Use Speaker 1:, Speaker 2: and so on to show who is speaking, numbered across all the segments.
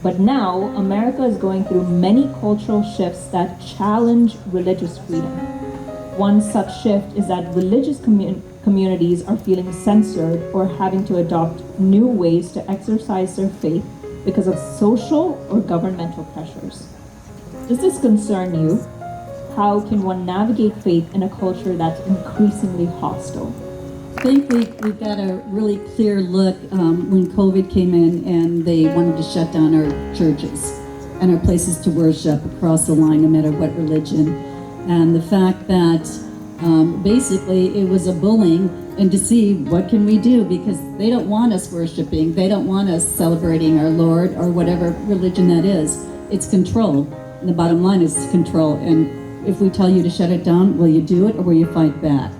Speaker 1: But now, America is going through many cultural shifts that challenge religious freedom. One such shift is that religious communities are feeling censored or having to adopt new ways to exercise their faith because of social or governmental pressures. Does this concern you? How can one navigate faith in a culture that's increasingly hostile?
Speaker 2: I think we got a really clear look when COVID came in and they wanted to shut down our churches and our places to worship across the line, no matter what religion. And the fact that basically it was a bullying, and to see what can we do, because they don't want us worshiping, they don't want us celebrating our Lord or whatever religion that is. It's control. And the bottom line is control. And if we tell you to shut it down, will you do it or will you fight back?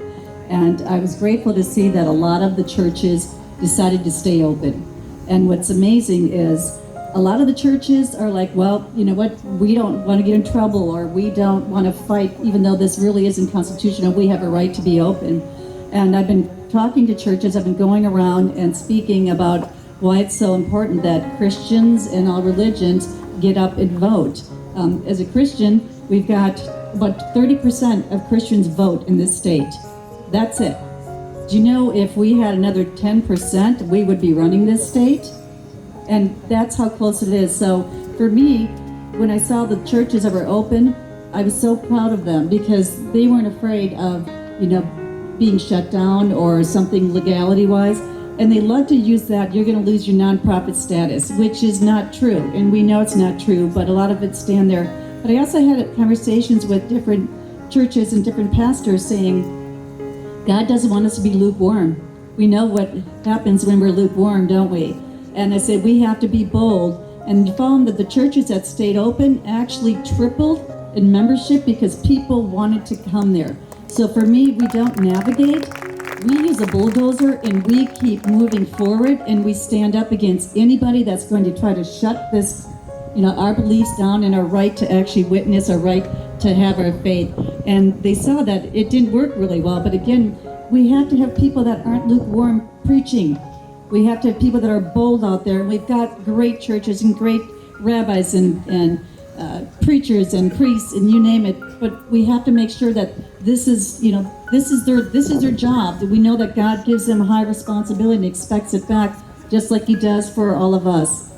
Speaker 2: And I was grateful to see that a lot of the churches decided to stay open. And what's amazing is a lot of the churches are like, well, you know what, we don't want to get in trouble, or we don't want to fight, even though this really isn't constitutional, we have a right to be open. And I've been talking to churches, I've been going around and speaking about why it's so important that Christians and all religions get up and vote. As a Christian, we've got about 30% of Christians vote in this state. That's it. Do you know if we had another 10%, we would be running this state? And that's how close it is. So for me, when I saw the churches that were open, I was so proud of them because they weren't afraid of, being shut down or something legality-wise. And they love to use that, you're going to lose your nonprofit status, which is not true. And we know it's not true, but a lot of it stand there. But I also had conversations with different churches and different pastors saying, God doesn't want us to be lukewarm. We know what happens when we're lukewarm, don't we? And I said, we have to be bold. And found that the churches that stayed open actually tripled in membership because people wanted to come there. So for me, we don't navigate. We use a bulldozer and we keep moving forward, and we stand up against anybody that's going to try to shut this, our beliefs down and our right to actually witness, our right to have our faith. And they saw that it didn't work really well. But again, we have to have people that aren't lukewarm preaching. We have to have people that are bold out there. And we've got great churches and great rabbis and preachers and priests and you name it. But we have to make sure that this is their job. That we know that God gives them high responsibility and expects it back, just like He does for all of us.